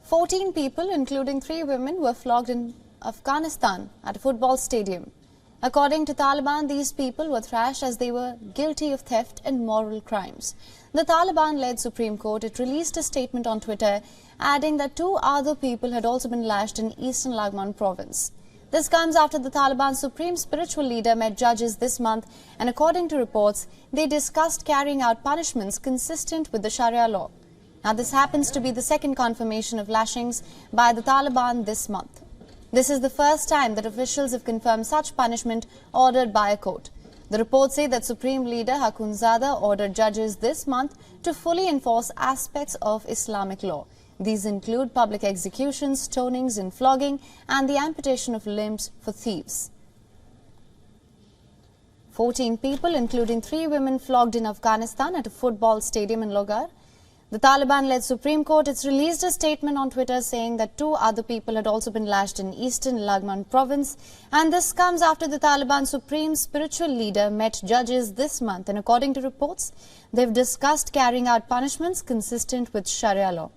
14 people, including 3 women, were flogged in Afghanistan at a football stadium. According to Taliban, these people were thrashed as they were guilty of theft and moral crimes. The Taliban-led Supreme Court had released a statement on Twitter, adding that 2 other people had also been lashed in eastern Laghman province. This comes after the Taliban supreme spiritual leader met judges this month, and according to reports, they discussed carrying out punishments consistent with the Sharia law. Now, this happens to be the second confirmation of lashings by the Taliban this month. This is the first time that officials have confirmed such punishment ordered by a court. The reports say that Supreme Leader Akhundzada ordered judges this month to fully enforce aspects of Islamic law. These include public executions, stonings and flogging, and the amputation of limbs for thieves. 14 people, including 3 women, flogged in Afghanistan at a football stadium in Logar. The Taliban-led Supreme Court has released a statement on Twitter saying that 2 other people had also been lashed in eastern Laghman province, and this comes after the Taliban supreme spiritual leader met judges this month, and according to reports, they've discussed carrying out punishments consistent with Sharia law.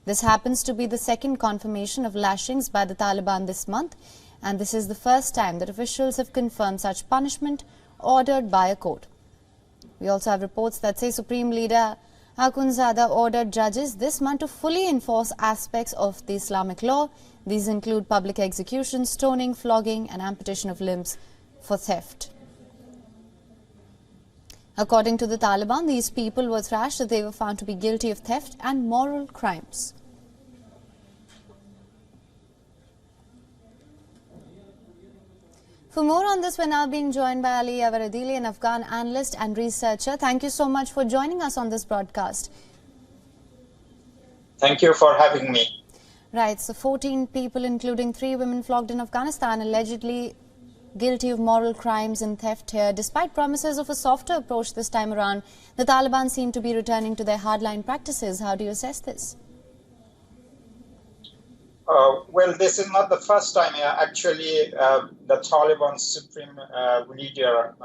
This happens to be the second confirmation of lashings by the Taliban this month, and this is the first time that officials have confirmed such punishment ordered by a court. We also have reports that say Supreme Leader Akhundzada ordered judges this month to fully enforce aspects of the Islamic law. These include public execution, stoning, flogging and amputation of limbs for theft. According to the Taliban, these people were thrashed as they were found to be guilty of theft and moral crimes. For more on this, we're now being joined by Ali Avaradili, an Afghan analyst and researcher. Thank you so much for joining us on this broadcast. Thank you for having me. Right, so 14 people, including 3 women, flogged in Afghanistan, allegedly guilty of moral crimes and theft here. Despite promises of a softer approach this time around, the Taliban seem to be returning to their hardline practices. How do you assess this? Well, this is not the first time. Actually, the Taliban supreme leader,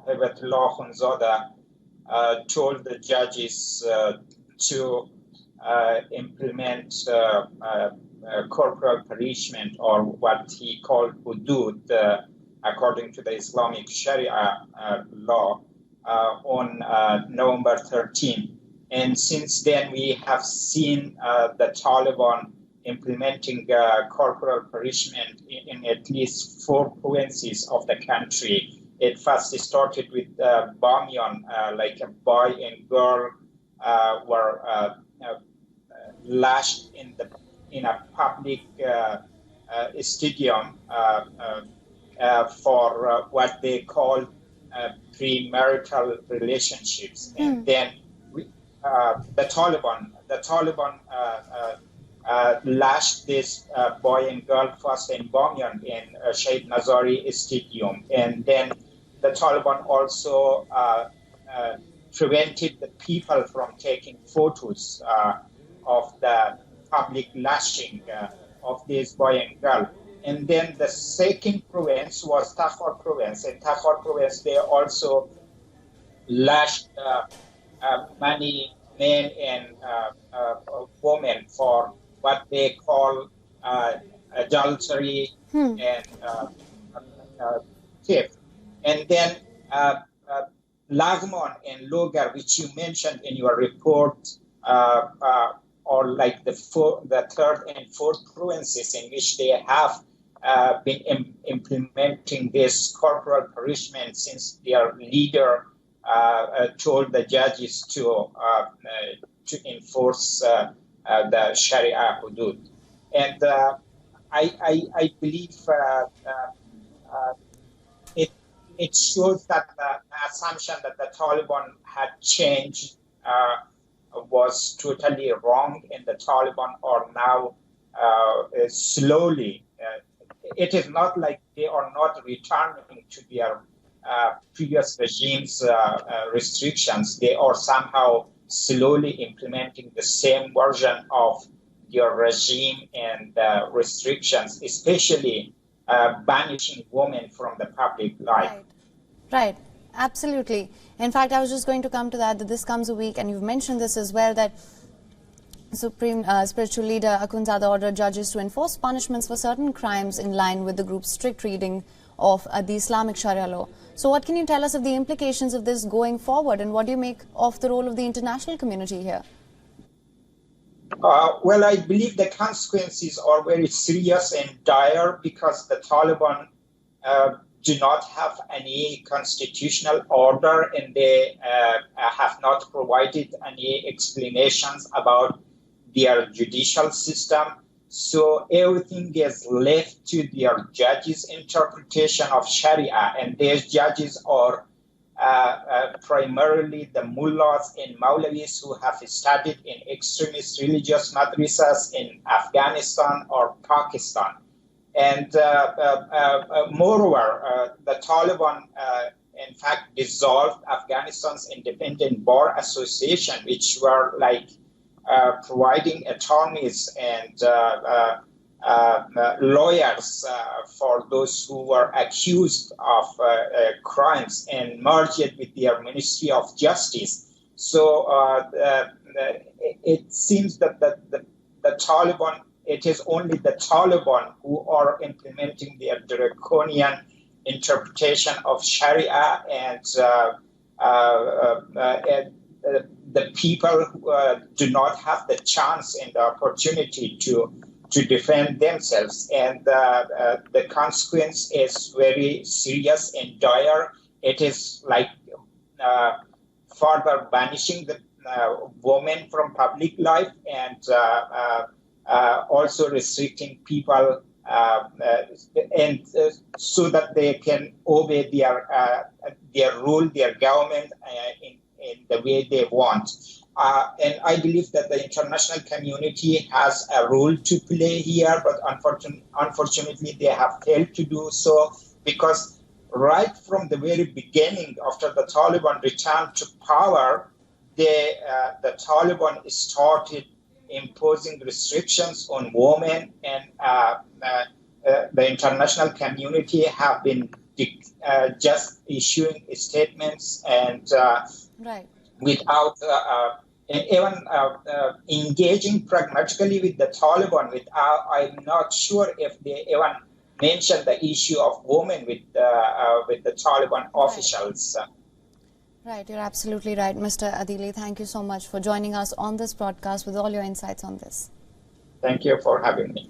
Hibatullah Akhundzada, told the judges to implement corporal punishment, or what he called hudud, according to the Islamic Sharia law, on November 13. And since then, we have seen the Taliban implementing corporal punishment in at least 4 provinces of the country. It first started with WION, like a boy and girl were lashed in a public stadium for what they call premarital relationships. And then the Taliban lashed this boy and girl first in Bamyan in Sheikh Nazari Stadium. And then the Taliban also prevented the people from taking photos of the public lashing of this boy and girl. And then the second province was Takhar province. In Takhar province, they also lashed many men and women for what they call adultery and theft. And then Laghman and Logar, which you mentioned in your report, or like the 3rd and 4th provinces in which they have been implementing this corporal punishment since their leader told the judges to enforce the Sharia hudud. And I believe it shows that the assumption that the Taliban had changed was totally wrong, and the Taliban are now slowly, it is not like they are not returning to their previous regime's restrictions. They are somehow slowly implementing the same version of their regime and restrictions, especially banishing women from the public life. Right. Absolutely. In fact, I was just going to come to that this comes a week, and you've mentioned this as well, that Supreme Spiritual Leader Akhundzada ordered judges to enforce punishments for certain crimes in line with the group's strict reading of the Islamic Sharia law. So what can you tell us of the implications of this going forward, and what do you make of the role of the international community here? Well, I believe the consequences are very serious and dire because the Taliban do not have any constitutional order, and they have not provided any explanations about their judicial system. So everything is left to their judges' interpretation of Sharia, and these judges are primarily the mullahs and maulawis who have studied in extremist religious madrasas in Afghanistan or Pakistan. And moreover, the Taliban, in fact, dissolved Afghanistan's Independent Bar Association, which were like providing attorneys and lawyers for those who were accused of crimes, and merged it with their Ministry of Justice. So it seems that the Taliban, it is only the Taliban who are implementing their draconian interpretation of Sharia, and the people do not have the chance and the opportunity to defend themselves. And the consequence is very serious and dire. It is like further banishing the women from public life, and also restricting people so that they can obey their rule, their government in the way they want. And I believe that the international community has a role to play here, but unfortunately they have failed to do so, because right from the very beginning, after the Taliban returned to power, the Taliban started imposing restrictions on women, and the international community have been just issuing statements and without even engaging pragmatically with the Taliban. I'm not sure if they even mentioned the issue of women with the Taliban officials. Right, you're absolutely right, Mr. Adili. Thank you so much for joining us on this broadcast with all your insights on this. Thank you for having me.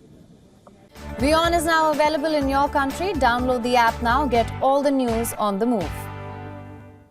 WION is now available in your country. Download the app now. Get all the news on the move.